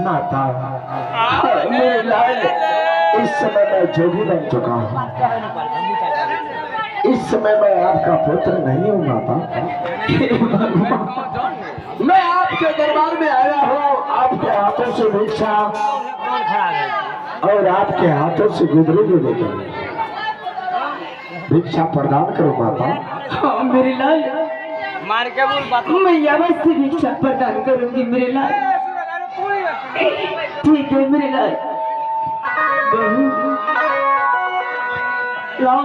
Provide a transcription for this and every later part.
माता मेरे लाल, इस समय मैं जोगी बन चुका हूँ। इस समय मैं आपका पुत्र नहीं हूँ माता। मैं आपके दरबार में आया हूँ आपके हाथों से भिक्षा और आपके हाथों से गुदरी को लेकर भिक्षा प्रदान करो माता। हाँ मेरे लाल, मार के बोल बात। मैं अवश्य भिक्षा प्रदान करूंगी मेरे लाल। ठीक है मेरे लाल। बहू लाओ।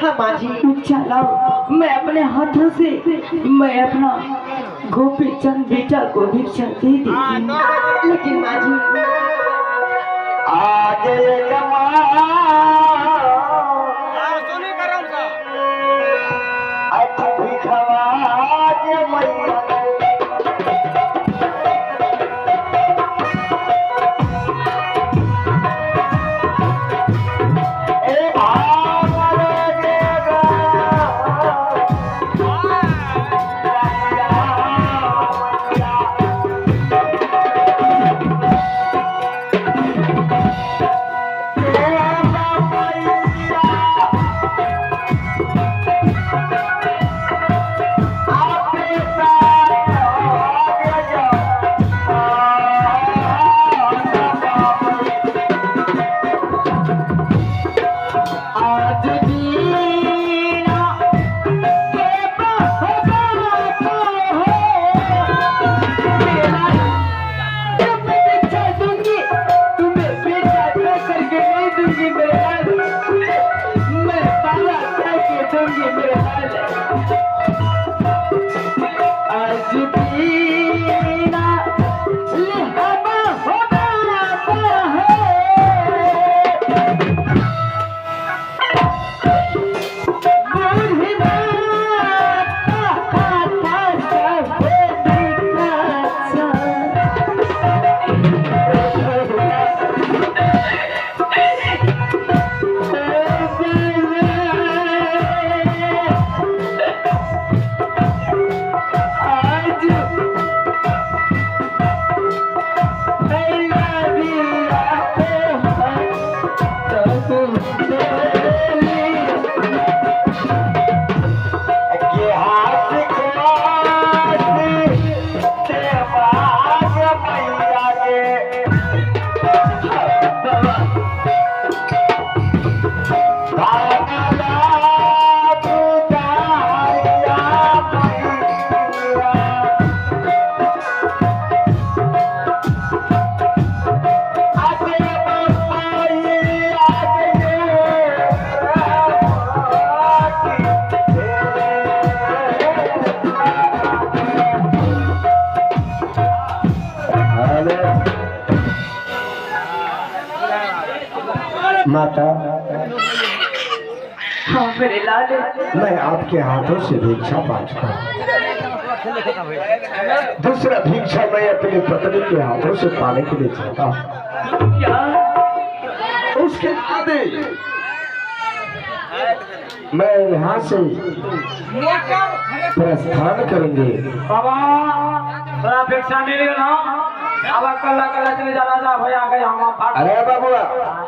हाँ माँ जी, भिक्षा लाओ। मैं अपने हाथों से मैं अपना गोपी चंद बेटा को भिक्षा दे देती। लेकिन माँ जी आगे माता। हाँ मेरे लाल, मैं आपके हाथों से भिक्षा पा चुका हूँ। दूसरा भिक्षा मैं अपनी पत्नी के हाथों से पाने के लिए चाहता हूँ। क्या उसके बाद मैं यहाँ से प्रस्थान करेंगे। बाबा थोड़ा भिक्षा मिल गया अब कल्ला कल्ला चले जाना जा भैया गए हम। अरे बाबुआ,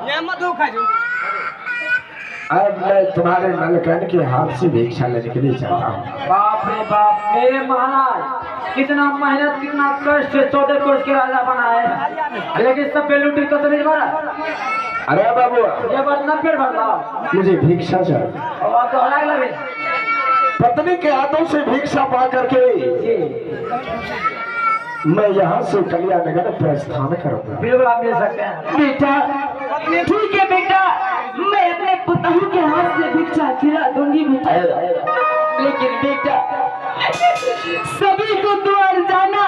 ये मत खा जो। अब मैं तुम्हारे मलकन के हाथ से भिक्षा लेने के लिए चाहता हूँ। बाप रे बाप, मेरे महाराज कितना मेहनत कितना कष्ट से 14 कोष के राजा बना है, लेकिन सब पे लूटी तो समझ मारा। अरे बाबुआ, ये बात न पेड़ भर मुझे भिक्षा चाहिए। और तो अलग लगे पत्नी के हाथों से भिक्षा पा करके मैं यहाँ से कलिया नगर प्रस्थान करूँगा। बिल्कुल आप ले सकते हैं बेटा। ठीक है बेटा, मैं अपने पुतहू के हाथ से भिक्षा खिला दूंगी बेटा। लेकिन बेटा सभी को द्वार जाना,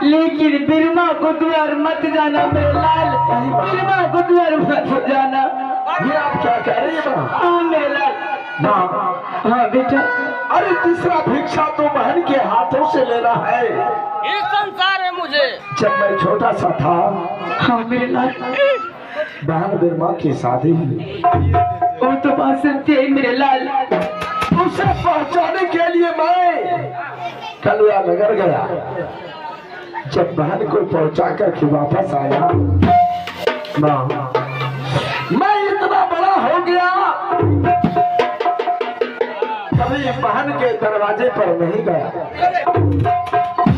लेकिन बिरमा को द्वार मत जाना मेरे लाल। बिरमा को द्वार मत जाना। ये आप क्या कह रही है? हाँ मेरे लाल। हाँ बेटा। अरे तीसरा भिक्षा तो बहन के हाथों से लेना है। ये संसार है मुझे। जब मैं छोटा सा था, हाँ मेरे लाल, बहन बिरमा की शादी हुई। वो तो बात सत्य है मेरे लाल। उसे पहुंचाने के लिए मैं कलिया नगर गया। जब बहन को पहुंचा कर के वापस आया, माँ मैं इतना बड़ा हो गया, कभी बहन के दरवाजे पर नहीं गया।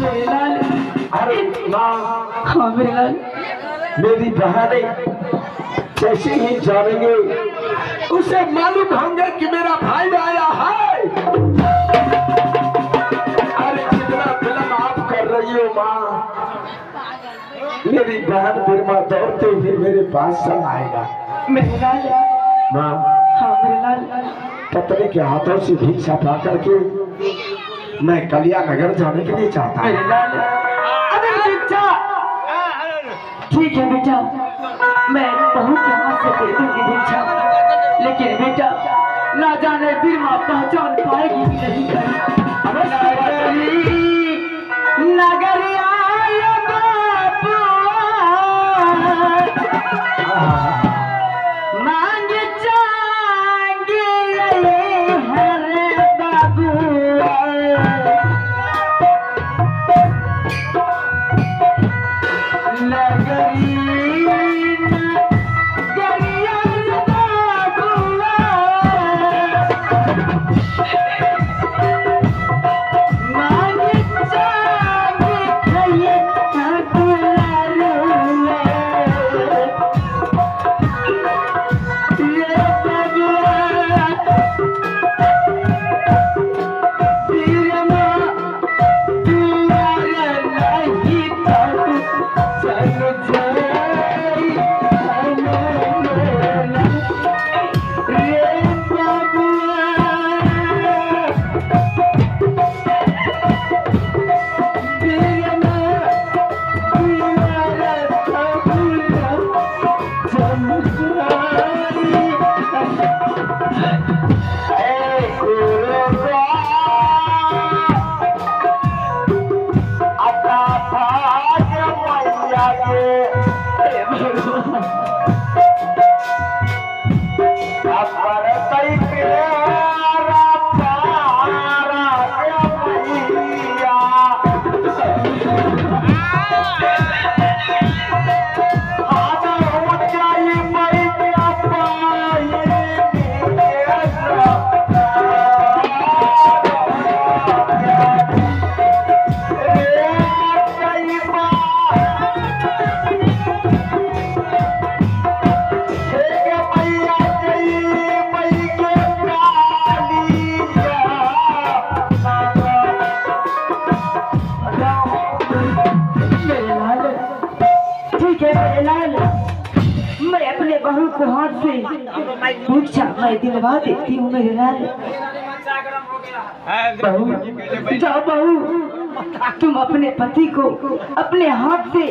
मेरे लाल, अरे माँ, हाँ मेरे लाल, मेरी बहन जैसे ही जानेंगे उसे मालूम होंगे कि मेरा भाई आया है। अरे कितना फिल्म आप कर रही हो माँ, मेरी बहन बिरमा दौड़ते हुए मेरे पास चल आएगा। मेरे लाल, माँ हाँ मेरे लाल, पत्नी के हाथों से भिक्षा पा करके मैं कलिया नगर जाने के लिए चाहता मेरे हूँ। लाल, अरे भिक्षा, ठीक है बेटा, मैं बहू के हाथ से दे दूंगी भिक्षा, लेकिन बेटा ना जाने बिरमा पहचान पाएगी कि नहीं करेगी। नगरी आया बाबा, मांग जाएंगे हरे बाबू, नगरी भिक्षा मैं दिलवा देती हूँ मेरे लाल। बहू, जाओ बहू, तुम अपने पति को अपने हाथ से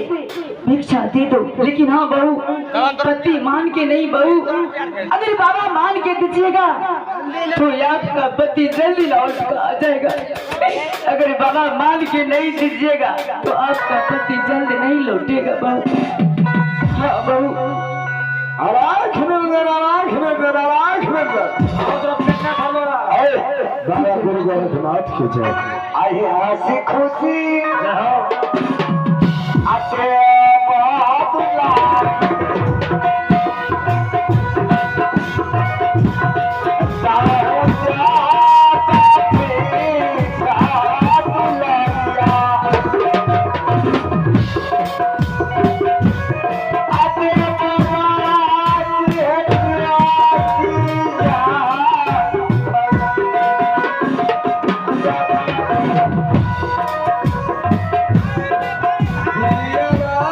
भिक्षा दे दो, लेकिन हाँ बहू, पति मान के नहीं बहू, अगर बाबा मान के दीजिएगा तो आपका पति जल्दी लौट कर आ जाएगा, अगर बाबा मान के नहीं दीजिएगा तो आपका पति जल्द नहीं लौटेगा बहू। हाँ बहू, आराख नगर, आराख नगर, आराख नगर। बाबा गुरु गोरखनाथ की जय। आई हंसी खुशी आते बहुत Yeah.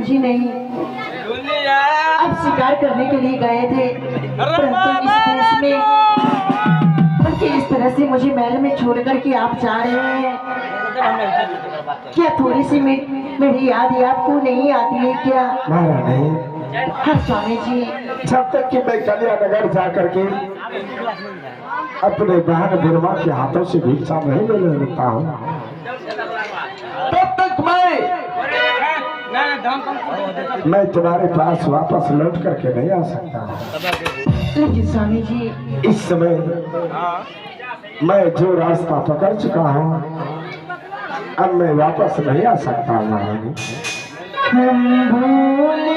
मुझे नहीं। अब शिकार करने के लिए गए थे, परंतु इस देश में बल्कि इस तरह से मुझे महल में छोड़ करके आप जा रहे हैं। क्या थोड़ी सी मेरी याद आपको नहीं आती है क्या? महारानी, हाँ स्वामी जी। जब तक कि मैं कल्याण नगर जाकर के अपने बहन बिरमा के हाथों से भिक्षा नहीं ले लेता हूँ, तब तक मैं तुम्हारे पास वापस लौट करके नहीं आ सकता। लेकिन स्वामी जी, इस समय मैं जो रास्ता पकड़ चुका हूँ, अब मैं वापस नहीं आ सकता। महारानी, हम भूल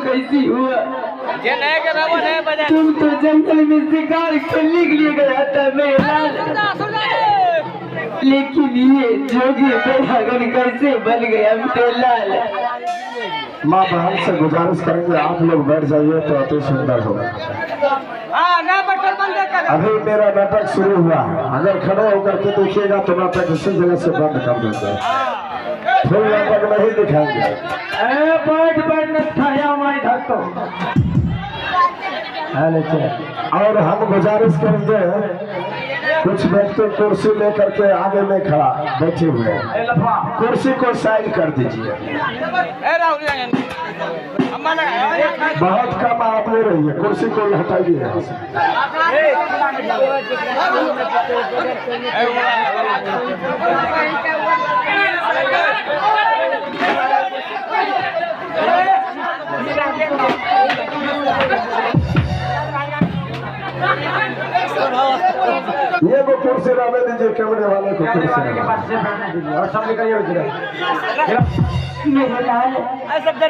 कैसी हुआ? तुम तो जंगल में शिकार करने के लिए गया था लेकिन ये जोगी बेहगन कैसे बन गया लाल? माँ बहन से गुजारिश करेंगे आप लोग बैठ जाइए तो अति सुंदर होगा। अभी मेरा नाटक शुरू हुआ है, अगर खड़े होकर के देखिएगा तो नाटक इसी जगह से बंद कर देंगे, फिर नाटक नहीं दिखाएंगे। और हम गुजारिश करेंगे कुछ व्यक्ति कुर्सी लेकर के आगे में खड़ा बैठे हुए हैं, कुर्सी को साइड कर दीजिए। बहुत कम आप ले रही है, कुर्सी को हटाइए यहाँ से। ये वो कुर्सी लाने दीजिए, कैमरे वाले को कुर्सी मेरे लाल,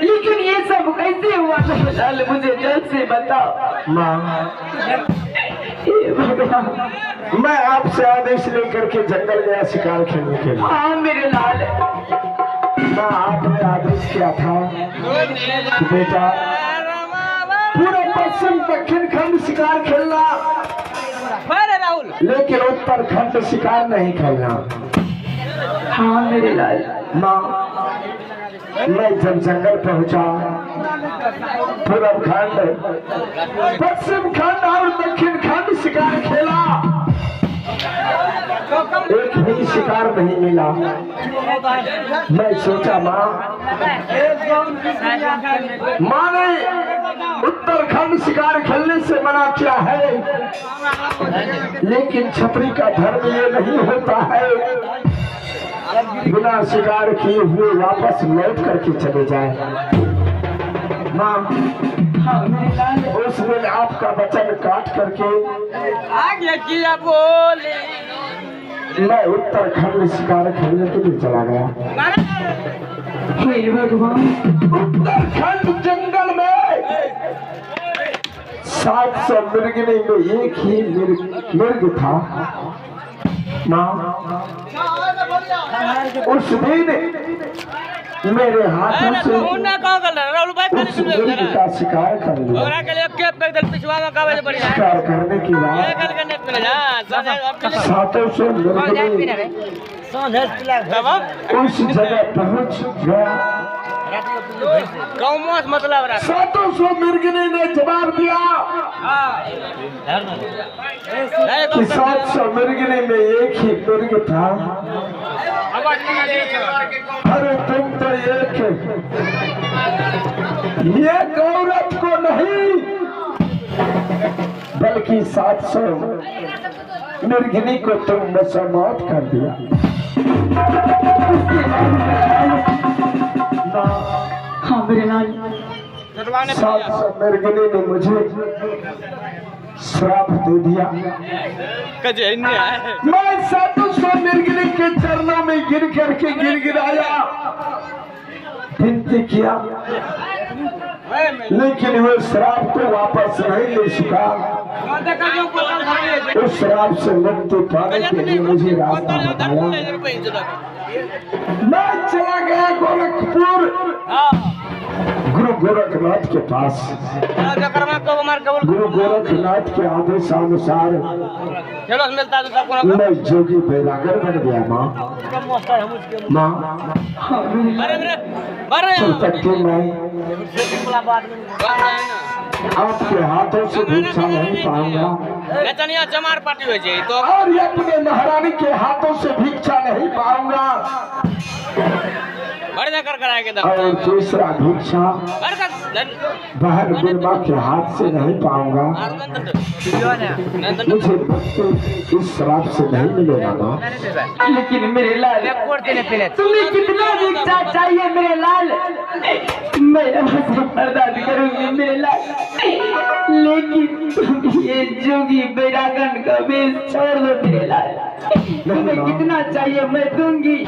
लेकिन ये सब कैसे हुआ लाल? मुझे जल्द से बताओ। माँ, मैं आपसे आदेश लेकर के जंगल गया शिकार खेलने के लिए। हाँ मेरे लाल। माँ, आपने आदेश किया था कि बेटा पूरे पश्चिम दक्षिण खंड शिकार खेलना, लेकिन उत्तर खंड शिकार नहीं खेलना। हाँ मेरे लाल। माँ, मैं जब जंगल पहुंचा, पूरब खंड, पश्चिम खंड और दक्षिण खंड शिकार खेला, एक भी शिकार नहीं मिला। मैं सोचा माँ ने उत्तराखंड शिकार खेलने से मना किया है, लेकिन छतरी का धर्म ये नहीं होता है बिना शिकार किए हुए वापस लौट करके चले जाए। माँ उस दिन आपका वचन काट करके आगे किया बोले मैं उत्तराखंड शिकार खेलने के लिए चला गया। हे भगवान, उत्तराखंड जंगल में 700 मृगनी में एक ही मृग था। माँ उस दिन मेरे हाथों से उस मृग का शिकार कर लिया। शिकार करने के बाद 700 मृगनी उस जगह पहुंच गया। मतलब 700 मृगनी ने जवाब दिया कि 700 मृगनी में एक ही मृग था। अरे तुम तो एक औरत को नहीं बल्कि 700 मृगनी को तुमने समाप्त कर दिया। हाँ मेरे लाल, 700 मृगनी ने मुझे श्राप दे दिया। मैं 700 मृगनी के चरणों में गिर करके गिड़गिड़ाया, विनती किया, लेकिन वो श्राप को वापस नहीं ले सका। उस श्राप से मुक्ति पाने के लिए मुझे रास्ता बताया। मैं चला गया गोरखपुर गुरु गोरखनाथ के पास। गुरु गोरखनाथ के आदेशानुसार मैं जोगी बैरागर बन गया। माँ चलते मैं आपके हाथों से भिक्षा नहीं पाऊंगा और ये अपने महारानी के हाथों से भिक्षा नहीं पाऊंगा और दूसरा भिक्षा बहन बिरमा के हाथ से नहीं पाऊंगा। मुझे मुक्ति इस श्राप से नहीं मिलेगा माँ। लेकिन मेरे लाल, तुम्हें कितना भिक्षा चाहिए मेरे लाल? मैं आपसे बर्दाश्त करूंगी मेरे लाल, लेकिन तुम ये जोगी बैरागन का वेश छोड़ दो मेरे लाल। तुम्हें कितना चाहिए मैं दूंगी।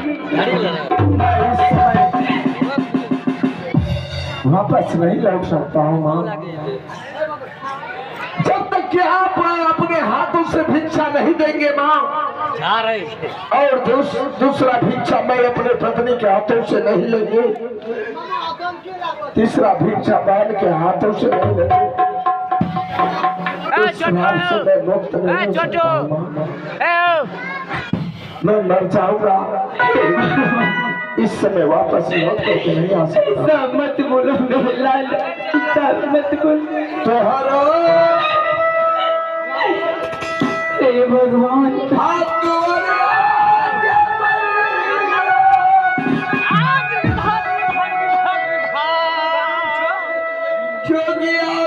वापस नहीं लौट सकता हूँ माँ, जब तक कि आप अपने हाथों से भिक्षा नहीं देंगे माँ। और दूसरा भिक्षा मैं अपने पत्नी के हाथों से नहीं लेंगे, तीसरा भिक्षा बहन के हाथों से नहीं लेंगे। इस श्राप से मैं मुक्त नहीं हो सकता हूँ माँ। मैं मर जाऊंगा, इस समय वापस लौट करके नहीं आ सकता। सब मत बोलो मेरे लाल, सब मत बोलो। हे भगवान, जोगिया